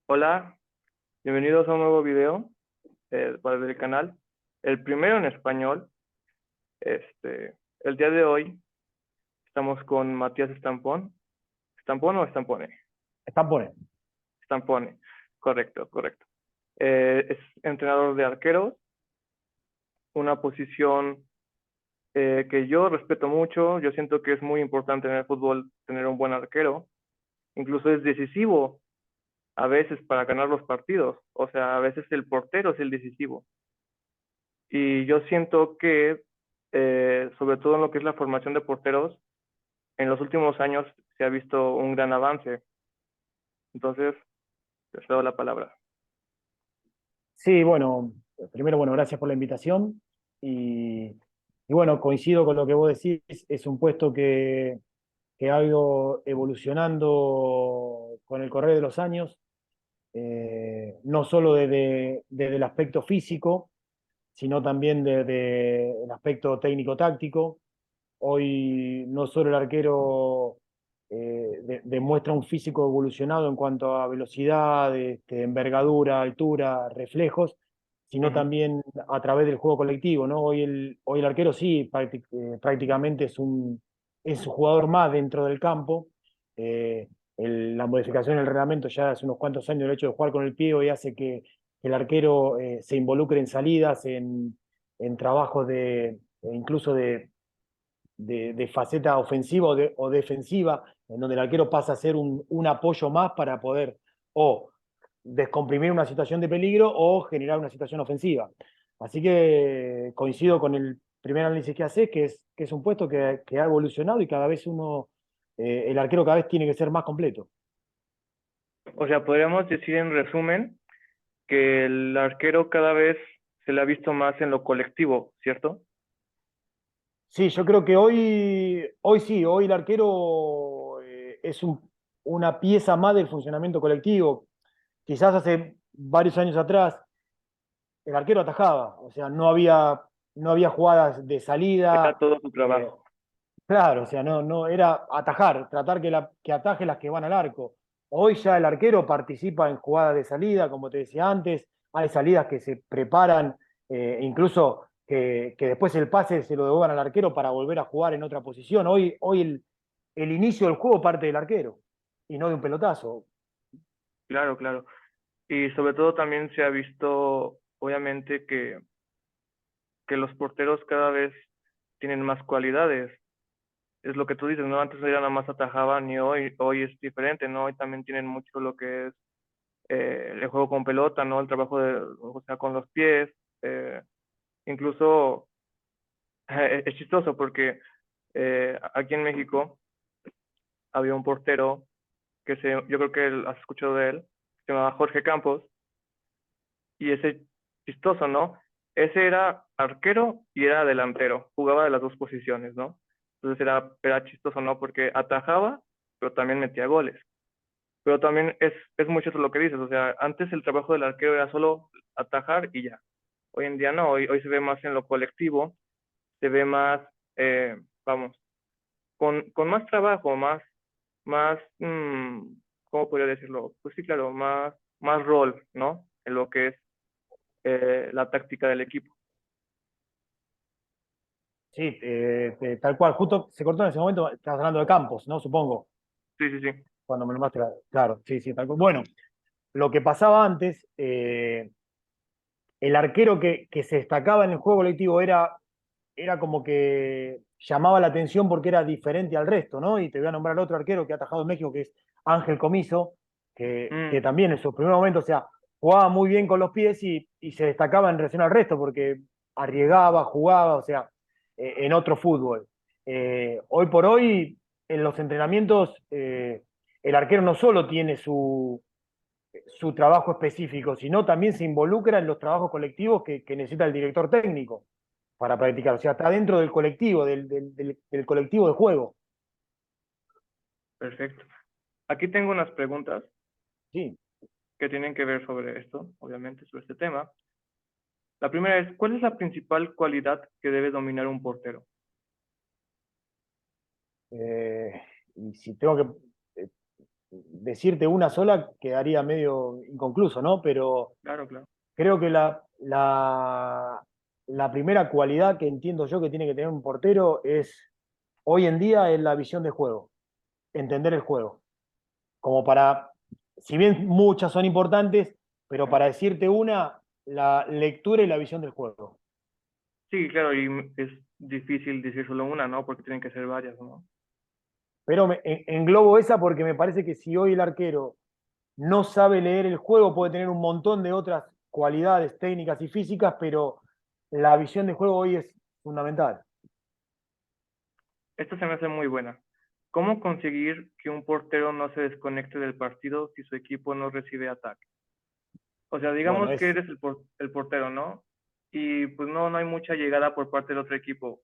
Hola, bienvenidos a un nuevo video para el canal, el primero en español. El día de hoy estamos con Matías Estampón. ¿Estampón o Estampone? Tampone. Estampone, correcto, correcto. Es entrenador de arqueros, una posición que yo respeto mucho. Yo siento que es muy importante en el fútbol tener un buen arquero. Incluso es decisivo a veces para ganar los partidos. O sea, a veces el portero es el decisivo. Y yo siento que, sobre todo en lo que es la formación de porteros, en los últimos años se ha visto un gran avance. Entonces, les doy la palabra. Sí, bueno, primero, bueno, gracias por la invitación. Y bueno, coincido con lo que vos decís, es un puesto que ha ido evolucionando con el correr de los años, no solo desde el aspecto físico, sino también desde el aspecto técnico-táctico. Hoy no solo el arquero demuestra un físico evolucionado en cuanto a velocidad, envergadura, altura, reflejos, sino Ujú. también a través del juego colectivo, ¿no? Hoy el arquero sí prácticamente es un jugador más dentro del campo. Eh, la modificación del reglamento ya hace unos cuantos años, el hecho de jugar con el pie hoy hace que el arquero se involucre en salidas, en trabajos incluso de faceta ofensiva o defensiva, en donde el arquero pasa a ser un apoyo más para poder o descomprimir una situación de peligro o generar una situación ofensiva. Así que coincido con el primer análisis que haces, que es un puesto que ha evolucionado y cada vez el arquero cada vez tiene que ser más completo. O sea, podríamos decir en resumen que el arquero cada vez se le ha visto más en lo colectivo, ¿cierto? Sí, yo creo que hoy sí, hoy el arquero es una pieza más del funcionamiento colectivo. Quizás hace varios años atrás el arquero atajaba, o sea, no había jugadas de Era salida. todo su eh, trabajo. claro, o sea, no era atajar, tratar que ataje las que van al arco. Hoy ya el arquero participa en jugadas de salida, como te decía antes, hay salidas que se preparan, incluso que después el pase se lo devuelvan al arquero para volver a jugar en otra posición. Hoy el inicio del juego parte del arquero y no de un pelotazo. Claro, claro. Y sobre todo también se ha visto, obviamente, que los porteros cada vez tienen más cualidades. Es lo que tú dices, ¿no? Antes era nada más atajaban y hoy es diferente, ¿no? Hoy también tienen mucho lo que es el juego con pelota, ¿no? El trabajo o sea, con los pies. eh, Incluso es chistoso porque aquí en México había un portero yo creo que has escuchado de él, se llamaba Jorge Campos, y ese chistoso, ¿no? Ese era arquero y era delantero, jugaba de las dos posiciones, ¿no? Entonces era chistoso, ¿no? Porque atajaba, pero también metía goles. Pero también es mucho eso lo que dices, o sea, antes el trabajo del arquero era solo atajar y ya. Hoy en día no, hoy se ve más en lo colectivo, se ve más, vamos, con más trabajo, más, ¿cómo podría decirlo? Pues sí, claro, más rol, ¿no? En lo que es la táctica del equipo. Sí, tal cual. Justo se cortó en ese momento, estás hablando de Campos, ¿no? Supongo, Sí, sí, sí. cuando me nombraste. Claro, sí, sí, tal cual. Bueno, lo que pasaba antes, el arquero que se destacaba en el juego colectivo era como que llamaba la atención porque era diferente al resto, ¿no? Y te voy a nombrar otro arquero que ha atajado en México, que es Ángel Comiso, que Mm, también en sus primeros momentos, o sea, jugaba muy bien con los pies y se destacaba en relación al resto porque arriesgaba, jugaba, o sea, en otro fútbol. Hoy por hoy, en los entrenamientos, el arquero no solo tiene su trabajo específico, sino también se involucra en los trabajos colectivos que necesita el director técnico para practicar. O sea, está dentro del colectivo, del colectivo de juego. perfecto. Aquí tengo unas preguntas Sí. que tienen que ver sobre esto, obviamente, sobre este tema. La primera es, ¿cuál es la principal cualidad que debe dominar un portero? Eh, y si tengo que decirte una sola quedaría medio inconcluso, ¿no? Pero Claro, claro. creo que la primera cualidad que entiendo yo que tiene que tener un portero es, hoy en día, es la visión de juego, entender el juego. Como para, si bien muchas son importantes, pero para decirte una, la lectura y la visión del juego. Sí, claro, y es difícil decir solo una, ¿no? Porque tienen que ser varias, ¿no? Pero englobo esa porque me parece que si hoy el arquero no sabe leer el juego, puede tener un montón de otras cualidades técnicas y físicas, pero la visión de juego hoy es fundamental. Esta se me hace muy buena. ¿Cómo conseguir que un portero no se desconecte del partido si su equipo no recibe ataque? O sea, Bueno, digamos que es eres el portero, ¿no? Y pues no hay mucha llegada por parte del otro equipo.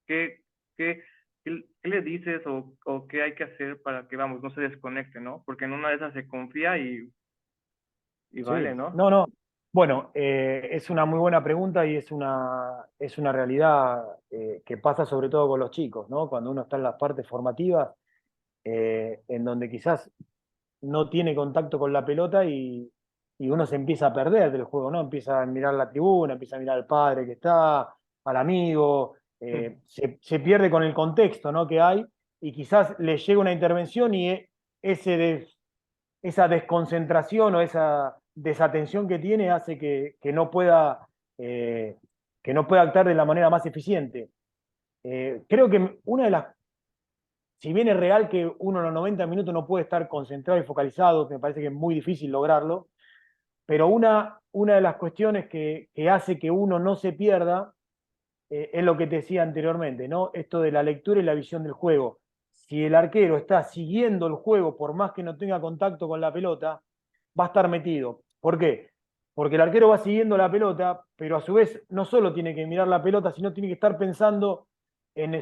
¿Qué, qué, qué le dices o qué hay que hacer para que, vamos, no se desconecte, ¿no? Porque en una de esas se confía y vale, sí, ¿no? no, no. Bueno, es una muy buena pregunta y es una realidad que pasa sobre todo con los chicos, ¿no? Cuando uno está en las partes formativas, en donde quizás no tiene contacto con la pelota y uno se empieza a perder del juego, ¿no? Empieza a mirar la tribuna, empieza a mirar al padre que está, al amigo, se pierde con el contexto, ¿no? que hay y quizás le llega una intervención y ese esa desconcentración o esa desatención que tiene hace eh, que no pueda actuar de la manera más eficiente. Creo que una de las si bien es real que uno en los 90 minutos no puede estar concentrado y focalizado, me parece que es muy difícil lograrlo, pero una de las cuestiones que hace que uno no se pierda es lo que te decía anteriormente, ¿no? Esto de la lectura y la visión del juego. Si el arquero está siguiendo el juego, por más que no tenga contacto con la pelota, va a estar metido. ¿Por qué? Porque el arquero va siguiendo la pelota, pero a su vez no solo tiene que mirar la pelota, sino tiene que estar pensando en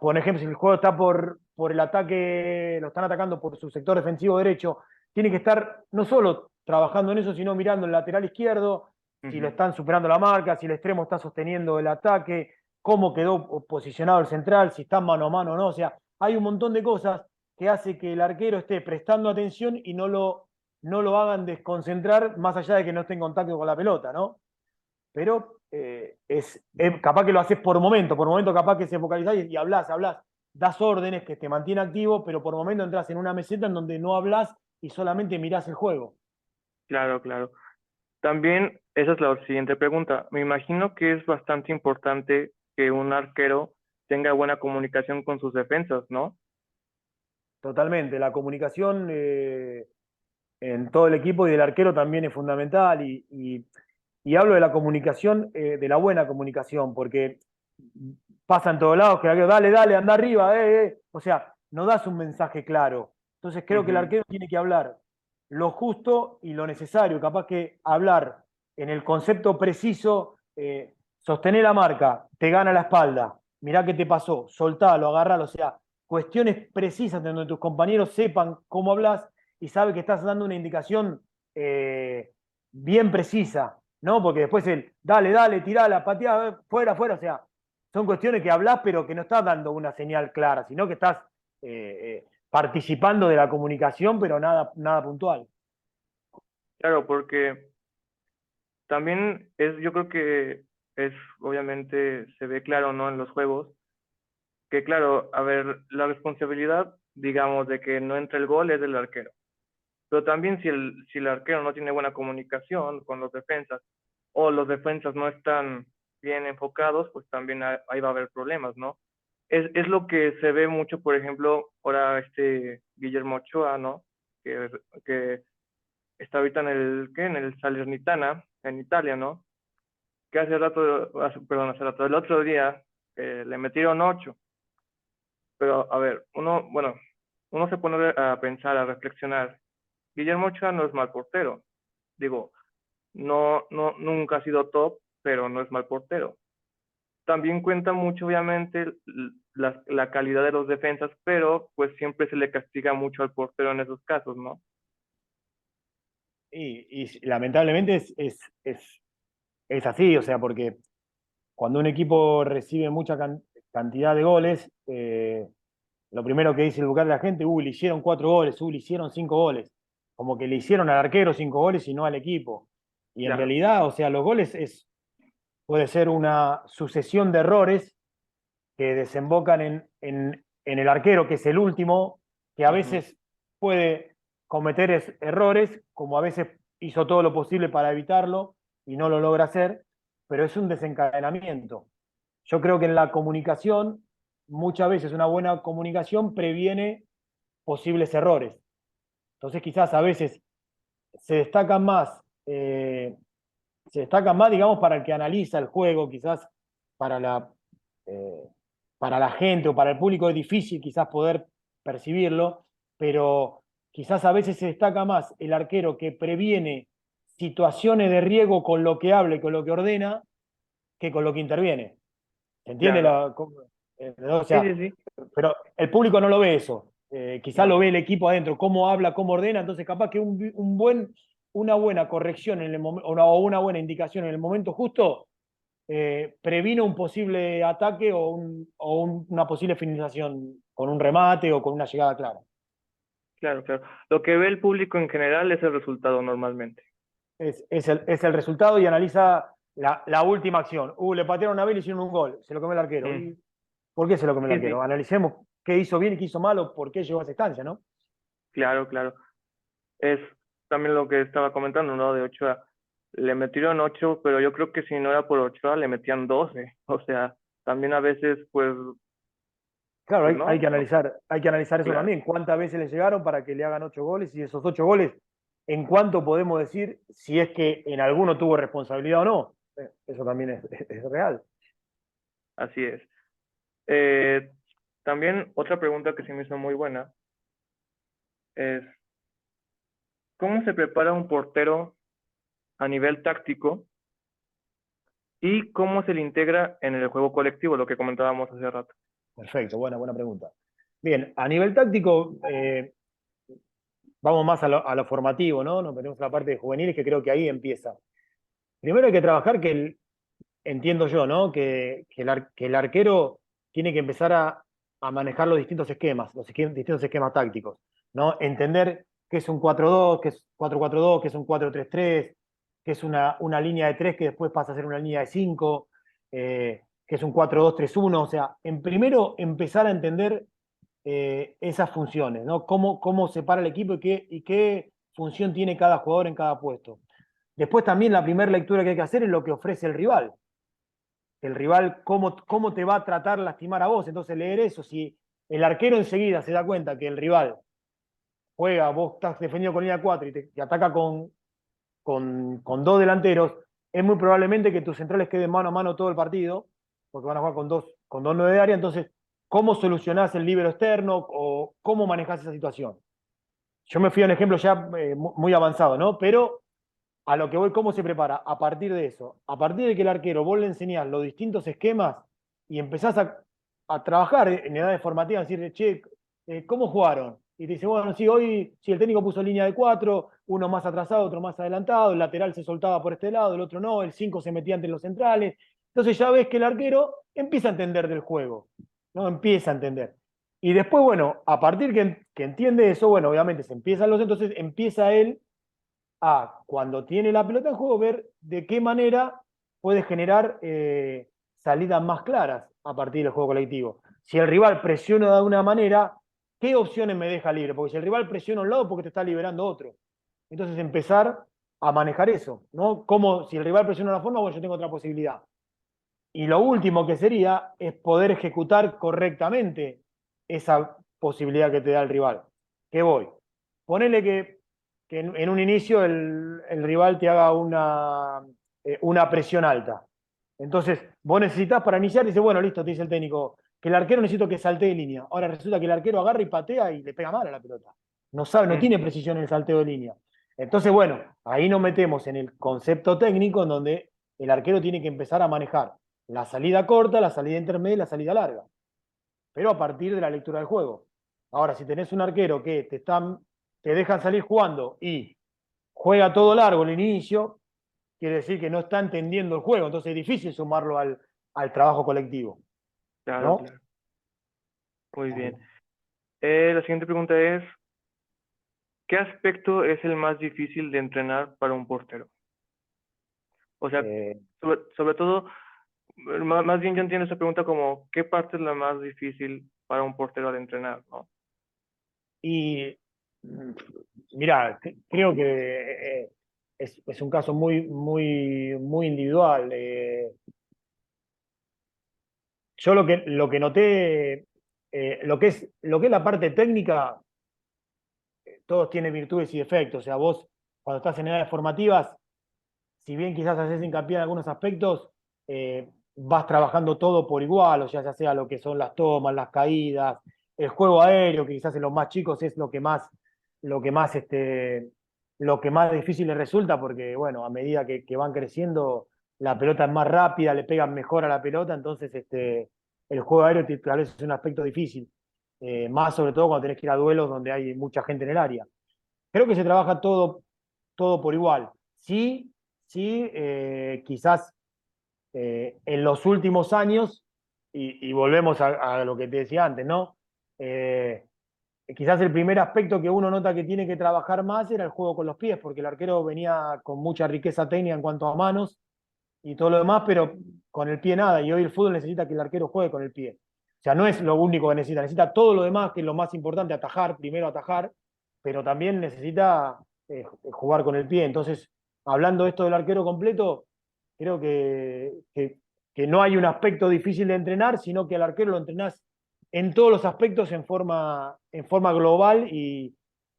por ejemplo, si el juego está por el ataque, lo están atacando por su sector defensivo derecho, tiene que estar no solo trabajando en eso, sino mirando el lateral izquierdo, si lo Ujú. están superando la marca, si el extremo está sosteniendo el ataque, cómo quedó posicionado el central, si está mano a mano o no. O sea, hay un montón de cosas que hace que el arquero esté prestando atención y no lo hagan desconcentrar, más allá de que no esté en contacto con la pelota, ¿no? Pero capaz que lo haces por momento capaz que se focalizás y hablás, das órdenes que te mantiene activo, pero por momento entras en una meseta en donde no hablas y solamente mirás el juego. Claro, claro. También, esa es la siguiente pregunta. Me imagino que es bastante importante que un arquero tenga buena comunicación con sus defensas, ¿no? Totalmente, la comunicación en todo el equipo y del arquero también es fundamental y hablo de la comunicación, de la buena comunicación, porque pasa en todos lados que el arquero, dale, dale, anda arriba, o sea, no das un mensaje claro. Entonces creo que el Ujú. arquero tiene que hablar lo justo y lo necesario, capaz que hablar en el concepto preciso, sostener la marca, te gana la espalda, mirá qué te pasó, soltalo, agarralo, o sea, cuestiones precisas donde tus compañeros sepan cómo hablas y sabe que estás dando una indicación bien precisa, ¿no? Porque después el dale, dale, tirala, pateá, fuera, fuera, o sea, son cuestiones que hablas pero que no estás dando una señal clara, sino que estás participando de la comunicación, pero nada puntual. Claro, porque también yo creo que obviamente se ve claro, ¿no? En los juegos, que claro, a ver, la responsabilidad, digamos, de que no entre el gol es del arquero. Pero también si el arquero no tiene buena comunicación con los defensas o los defensas no están bien enfocados, pues también ahí va a haber problemas, ¿no? Es lo que se ve mucho, por ejemplo, ahora Guillermo Ochoa, ¿no? Que está ahorita en el Salernitana, en Italia, ¿no? Que perdón, hace rato, el otro día le metieron 8, pero a ver, uno se pone a pensar, a reflexionar. Guillermo Ochoa no es mal portero, digo, nunca ha sido top, pero no es mal portero. También cuenta mucho, obviamente, la calidad de los defensas, pero pues siempre se le castiga mucho al portero en esos casos, ¿no? Y lamentablemente es así, o sea, porque cuando un equipo recibe mucha cantidad de goles, lo primero que dice el lugar de la gente, le hicieron 4 goles, le hicieron 5 goles. Como que le hicieron al arquero 5 goles y no al equipo. Y en Claro. realidad, o sea, los goles puede ser una sucesión de errores que desembocan en el arquero, que es el último, que a Ujú. veces puede cometer errores, como a veces hizo todo lo posible para evitarlo y no lo logra hacer, pero es un desencadenamiento. Yo creo que en la comunicación, muchas veces una buena comunicación previene posibles errores. Entonces quizás a veces se destacan más, se destacan más, digamos, para el que analiza el juego, quizás para eh, para la gente o para el público es difícil quizás poder percibirlo, pero quizás a veces se destaca más el arquero que previene situaciones de riesgo con lo que habla y con lo que ordena que con lo que interviene. ¿Se entiende? Claro. O Sí, sí, sea, sí. pero el público no lo ve eso. Quizás lo No, ve el equipo adentro, cómo habla, cómo ordena, entonces capaz que una buena corrección en el o una buena indicación en el momento justo previno un posible ataque una posible finalización con un remate o con una llegada clara. claro, claro. Lo que ve el público en general es el resultado normalmente. Es el resultado y analiza la última acción. Le patearon a Vélez y hicieron un gol, se lo comió el arquero. Mm. ¿Y por qué se lo comió el Sí, sí, arquero? Analicemos qué hizo bien y qué hizo mal por qué llegó a esa instancia, ¿no? claro, claro. Es también lo que estaba comentando, ¿no? De Ochoa. Le metieron 8, pero yo creo que si no era por Ochoa, le metían 12. O sea, también a veces, Claro, pues hay que analizar eso claro. también. ¿Cuántas veces le llegaron para que le hagan 8 goles? Y esos 8 goles, ¿en cuánto podemos decir si es que en alguno tuvo responsabilidad o no? Eso también es real. Así es. Eh, También otra pregunta que se me hizo muy buena es, ¿cómo se prepara un portero a nivel táctico y cómo se le integra en el juego colectivo, lo que comentábamos hace rato? Perfecto, buena pregunta. Bien, a nivel táctico, vamos más a lo formativo, ¿no? Nos metemos en la parte de juveniles que creo que ahí empieza. Primero hay que trabajar entiendo yo, ¿no? Que el arquero tiene que empezar a manejar los distintos esquemas, distintos esquemas tácticos, ¿no? Entender qué es un 4-2, qué es 4-4-2, qué es un 4-3-3, qué es una línea de 3 que después pasa a ser una línea de 5, qué es un 4-2-3-1, o sea, primero empezar a entender esas funciones, ¿no? Cómo separa el equipo y qué función tiene cada jugador en cada puesto. Después también la primera lectura que hay que hacer es lo que ofrece el rival. El rival, cómo te va a tratar lastimar a vos. Entonces leer eso, si el arquero enseguida se da cuenta que el rival juega, vos estás defendido con línea 4 y te ataca con dos delanteros, es muy probablemente que tus centrales queden mano a mano todo el partido, porque van a jugar con dos 9 de área. Entonces, ¿cómo solucionás el líbero externo o cómo manejás esa situación? Yo me fui a un ejemplo ya muy avanzado, ¿no? Pero a lo que voy, ¿cómo se prepara? A partir de eso, a partir de que el arquero vos le enseñás los distintos esquemas y empezás a trabajar en edades formativas, decir, che, ¿cómo jugaron? Y te dice, bueno, sí, hoy si el técnico puso línea de 4, uno más atrasado, otro más adelantado, el lateral se soltaba por este lado, el otro no, el 5 se metía entre los centrales. Entonces ya ves que el arquero empieza a entender del juego, ¿no? Empieza a entender. Y después, bueno, a partir que entiende eso, bueno, obviamente entonces empieza él cuando tiene la pelota en juego, ver de qué manera puede generar salidas más claras a partir del juego colectivo. Si el rival presiona de una manera, ¿qué opciones me deja libre? Porque si el rival presiona a un lado, porque te está liberando otro. Entonces empezar a manejar eso, ¿no? Como si el rival presiona de una forma, bueno, yo tengo otra posibilidad. Y lo último que sería es poder ejecutar correctamente esa posibilidad que te da el rival. ¿Qué voy? Ponele que en un inicio el rival te haga una presión alta. Entonces, vos necesitas para iniciar, dice, bueno, listo, te dice el técnico, que el arquero necesito que saltee de línea. Ahora resulta que el arquero agarra y patea y le pega mal a la pelota. No sabe, no Mm. tiene precisión en el salteo de línea. Entonces, bueno, ahí nos metemos en el concepto técnico en donde el arquero tiene que empezar a manejar la salida corta, la salida intermedia y la salida larga, pero a partir de la lectura del juego. Ahora, si tenés un arquero que te dejan salir jugando y juega todo largo en el inicio, quiere decir que no está entendiendo el juego, entonces es difícil sumarlo al trabajo colectivo, Claro, ¿no? claro. Muy bien. La siguiente pregunta es, ¿qué aspecto es el más difícil de entrenar para un portero? O sea, Eh, sobre todo, más bien yo entiendo esta pregunta como, ¿qué parte es la más difícil para un portero de entrenar, ¿no? y mm, Mirá, creo que es un caso muy individual. Yo lo que noté, lo que es la parte técnica, todos tienen virtudes y defectos. O sea, vos cuando estás en edades formativas, si bien quizás haces hincapié en algunos aspectos, vas trabajando todo por igual, o sea, ya sea lo que son las tomas, las caídas, el juego aéreo, que quizás en los más chicos es lo que más, lo que más difícil les resulta, porque bueno, a medida que van creciendo, la pelota es más rápida, le pegan mejor a la pelota, entonces el juego aéreo tal vez es un aspecto difícil, más sobre todo cuando tenés que ir a duelos donde hay mucha gente en el área. Creo que se trabaja todo por igual. Sí, sí, quizás en los últimos años, y volvemos a lo que te decía antes, ¿no? Eh, Quizás el primer aspecto que uno nota que tiene que trabajar más era el juego con los pies, porque el arquero venía con mucha riqueza técnica en cuanto a manos y todo lo demás, pero con el pie nada. Y hoy el fútbol necesita que el arquero juegue con el pie. O sea, no es lo único que necesita, necesita todo lo demás, que es lo más importante, atajar, primero atajar, pero también necesita jugar con el pie. Entonces, hablando de esto del arquero completo, creo que no hay un aspecto difícil de entrenar, sino que al arquero lo entrenás en todos los aspectos en forma global y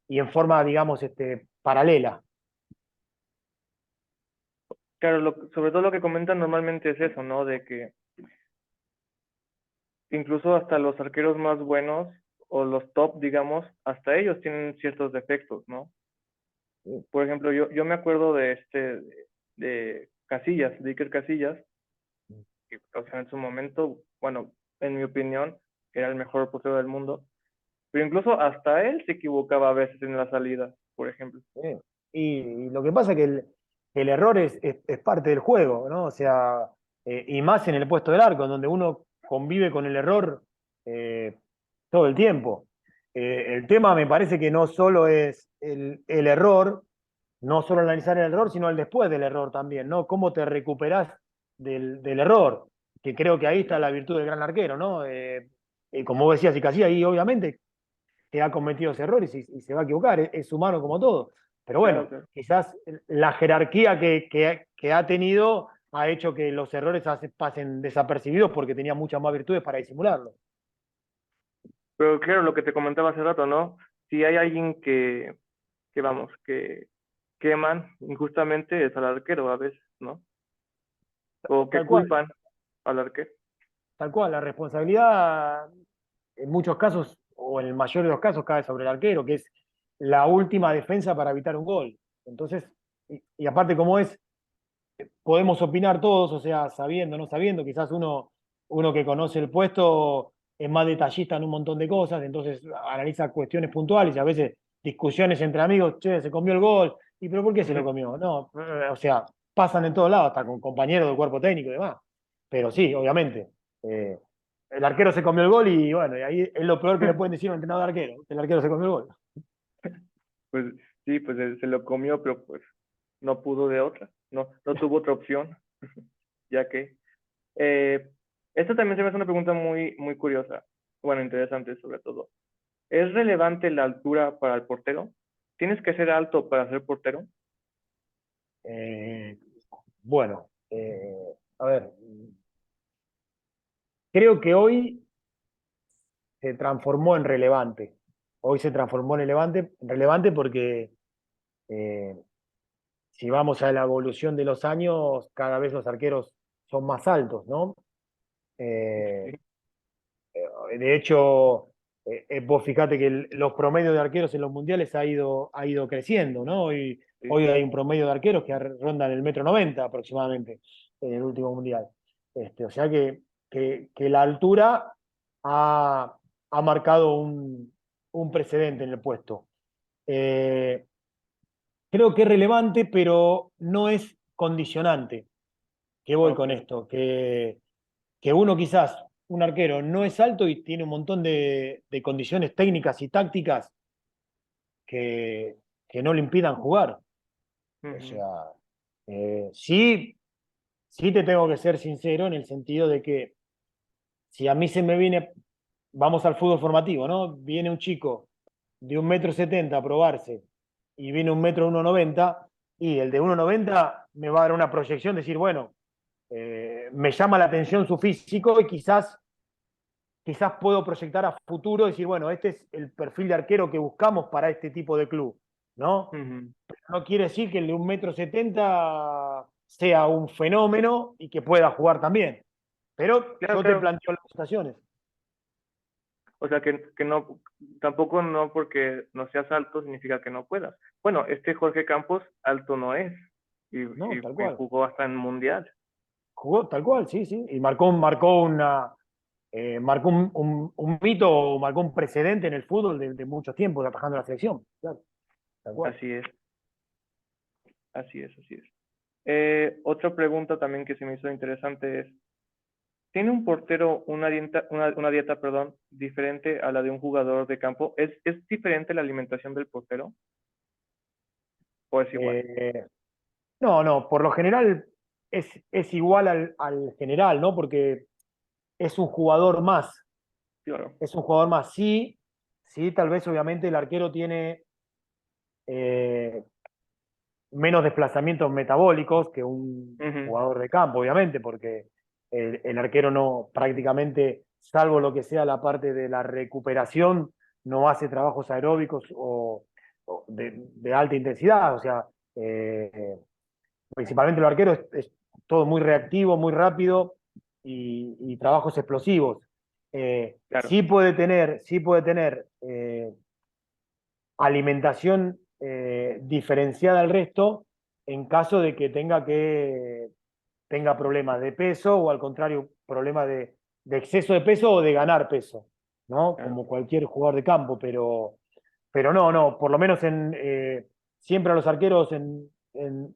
en forma, digamos, paralela. Claro, sobre todo lo que comentan normalmente es eso, ¿no? De que incluso hasta los arqueros más buenos o los top, digamos, hasta ellos tienen ciertos defectos, ¿no? Por ejemplo, yo me acuerdo de Casillas, de Iker Casillas, que, o sea, en su momento, bueno, en mi opinión, era el mejor portero del mundo, pero incluso hasta él se equivocaba a veces en la salida, por ejemplo. Y lo que pasa es que el error es parte del juego, ¿no? O sea, y más en el puesto del arco, en donde uno convive con el error eh, todo el tiempo. El tema me parece que no solo es el error, no solo analizar el error, sino el después del error también, ¿no? Cómo te recuperás del error, que creo que ahí está la virtud del gran arquero, ¿no? Como vos decías, y casi ahí obviamente que ha cometido ese error y se va a equivocar, es humano como todo. Pero Claro, bueno, claro. quizás la jerarquía que ha tenido ha hecho que los errores pasen desapercibidos porque tenía muchas más virtudes para disimularlo. Pero claro, lo que te comentaba hace rato, ¿no? Si hay alguien que vamos, que queman injustamente es al arquero a veces, ¿no? O que Tal cual, culpan al arquero. tal cual. La responsabilidad en muchos casos, o en el mayor de los casos, cae sobre el arquero, que es la última defensa para evitar un gol. Entonces, y aparte como es, podemos opinar todos, o sea, sabiendo, no sabiendo, quizás uno que conoce el puesto es más detallista en un montón de cosas, entonces analiza cuestiones puntuales y a veces discusiones entre amigos, che, se comió el gol, ¿y pero por qué se lo comió? No, o sea, pasan en todos lados, hasta con compañeros del cuerpo técnico y demás. Pero sí, obviamente, eh, el arquero se comió el gol y bueno, y ahí es lo peor que le pueden decir a un entrenador de arquero, que el arquero se comió el gol. Pues sí, pues él se lo comió, pero pues no pudo de otra, no tuvo otra opción, ya que esto también se me hace una pregunta muy curiosa, bueno, interesante sobre todo. ¿Es relevante la altura para el portero? ¿Tienes que ser alto para ser portero? Eh, bueno, a ver, creo que hoy se transformó en relevante. Hoy se transformó en relevante porque eh, si vamos a la evolución de los años, cada vez los arqueros son más altos, ¿no? Eh, Sí, de hecho, vos fijate que los promedios de arqueros en los mundiales ha ido creciendo, ¿no? sí. Hoy hay un promedio de arqueros que rondan el 1,90 m aproximadamente en el último mundial. O sea que la altura ha, ha marcado un precedente en el puesto. Eh, Creo que es relevante, pero no es condicionante. ¿Qué voy Ok. con esto? Que uno quizás un arquero no es alto y tiene un montón de condiciones técnicas y tácticas que, que no le impidan jugar. O Ujú, sea, sí, sí te tengo que ser sincero en el sentido de que si a mí se me viene, vamos al fútbol formativo, ¿no? Viene un chico de 1,70 m a probarse y viene 1,90 m y el de 1,90 m me va a dar una proyección, decir, bueno, me llama la atención su físico y quizás puedo proyectar a futuro, decir, bueno, este es el perfil de arquero que buscamos para este tipo de club, ¿no? ujú. No quiere decir que el de 1,70 m sea un fenómeno y que pueda jugar también. Pero Claro, yo te claro. planteo las situaciones. O sea, que no, tampoco no porque no seas alto significa que no puedas. Bueno, este Jorge Campos alto no es No, tal y cual. jugó hasta en Mundial. Jugó tal cual, sí, sí. Y marcó un mito, marcó un precedente en el fútbol de muchos tiempos atajando a la selección. Claro, tal cual. Así es, así es, así es. Otra pregunta también que se me hizo interesante es, ¿tiene un portero una dieta, perdón, diferente a la de un jugador de campo? Es diferente la alimentación del portero o es igual? Eh, no, no, por lo general es igual al general, ¿no? Porque es un jugador más. Claro. Es un jugador más. Sí, sí, tal vez obviamente el arquero tiene eh, menos desplazamientos metabólicos que un Ujú, jugador de campo, obviamente, porque el arquero no prácticamente, salvo lo que sea la parte de la recuperación, no hace trabajos aeróbicos o de alta intensidad. O sea, principalmente el arquero es todo muy reactivo, muy rápido y trabajos explosivos. claro, Sí puede tener alimentación diferenciada al resto en caso de que tenga problemas de peso o al contrario, problemas de exceso de peso o de ganar peso, ¿no? claro. Como cualquier jugador de campo, pero no, no, por lo menos siempre a los arqueros en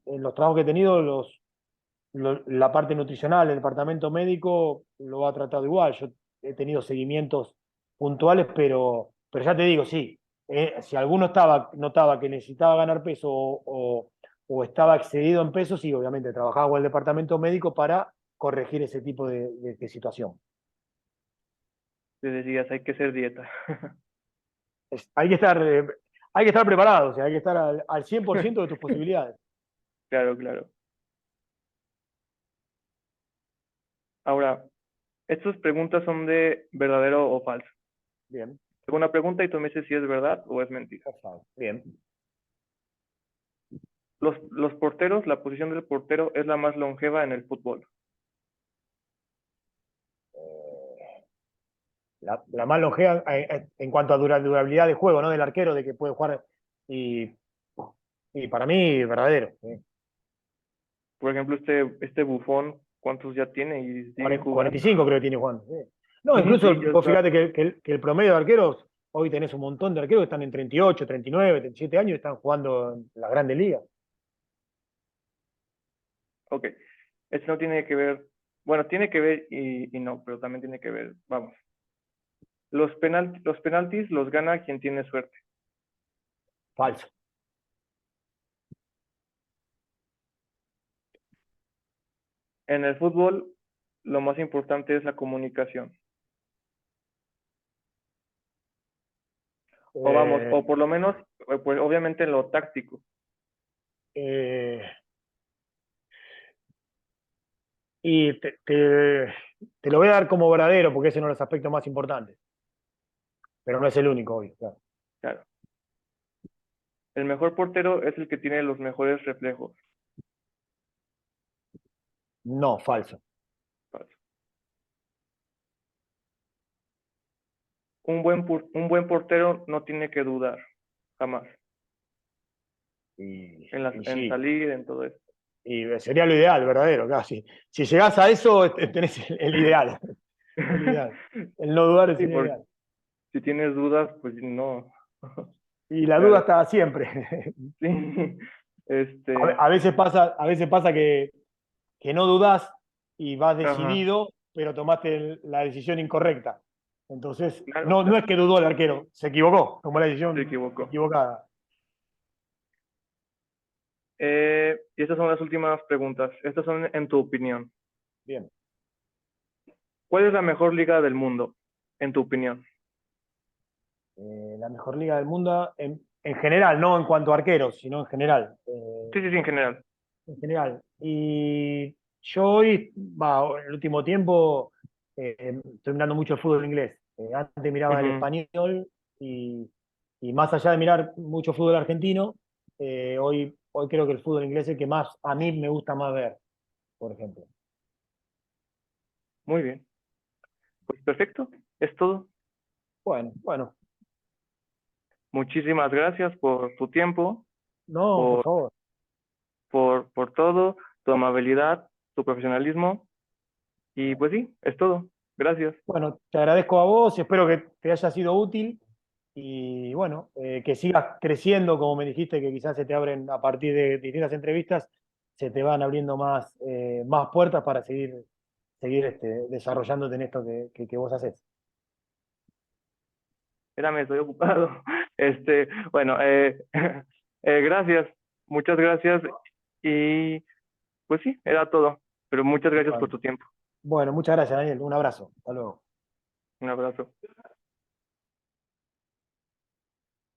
los trabajos que he tenido, la parte nutricional, el departamento médico lo ha tratado igual. Yo he tenido seguimientos puntuales, pero ya te digo, sí, si alguno notaba que necesitaba ganar peso o estaba excedido en peso, sí, obviamente trabajaba con el departamento médico para corregir ese tipo de situación. Te decías, hay que hacer dieta. Hay que estar preparado, o sea, hay que estar al 100% de tus posibilidades. Claro, claro. Ahora, estas preguntas son de verdadero o falso. Bien, Hago una pregunta y tú me dices si es verdad o es mentira. perfecto. Bien. Los porteros, la posición del portero es la más longeva en el fútbol. La más longeva en cuanto a durabilidad de juego, ¿no? Del arquero, de que puede jugar. Y, y para mí, verdadero. ¿Sí? Por ejemplo, este Bufón, ¿cuántos ya tiene y sigue jugando? 45 creo que tiene Juan. Sí. No, Sí, incluso sí, ya vos está. fíjate que el promedio de arqueros, hoy tenés un montón de arqueros que están en 38, 39, 37 años y están jugando en las grandes ligas. Ok. Esto no tiene que ver, bueno, tiene que ver y no, pero también tiene que ver, vamos. Los penaltis los gana quien tiene suerte. Falso. En el fútbol, lo más importante es la comunicación. O vamos, Eh, o por lo menos, pues obviamente en lo táctico. eh, y te lo voy a dar como verdadero porque es uno de los aspectos más importantes, pero no es el único hoy. Claro. Claro. El mejor portero es el que tiene los mejores reflejos. No, falso. Un buen portero no tiene que dudar, jamás, Y en sí, salir, en todo eso. y sería lo ideal, verdadero, claro. Si llegás a eso, tenés el ideal. El ideal. El no dudar es Sí, el porque ideal. si tienes dudas, pues no. Y la duda Claro, está siempre. sí. A veces pasa que no dudás y vas Ajá, decidido pero tomaste la decisión incorrecta. Entonces, Claro, no, no claro, es que dudó el arquero, se equivocó, tomó la se decisión equivocó. equivocada. Y estas son las últimas preguntas. Estas son en tu opinión. Bien. ¿Cuál es la mejor liga del mundo, en tu opinión? La mejor liga del mundo en general, no en cuanto a arqueros, sino en general. Sí, sí, sí, en general. En general. Y yo hoy, en el último tiempo, estoy mirando mucho el fútbol inglés. Antes miraba el Ujú. español y, y más allá de mirar mucho fútbol argentino, hoy creo que el fútbol inglés es el que más a mí me gusta más ver, por ejemplo. Muy bien. Pues perfecto. Es todo. Bueno, bueno, Muchísimas gracias por tu tiempo, no, por por, favor. por todo, tu amabilidad, tu profesionalismo. Y pues sí, es todo. Gracias. Bueno, te agradezco a vos, espero que te haya sido útil y bueno, que sigas creciendo, como me dijiste, que quizás se te abren a partir de distintas entrevistas, se te van abriendo más puertas para seguir desarrollándote en esto que vos haces. Espérame, estoy ocupado. Bueno, gracias. Muchas gracias. Y pues sí, era todo. Pero muchas gracias por Bueno, tu tiempo. bueno, muchas gracias, Daniel. Un abrazo. Hasta luego. Un abrazo.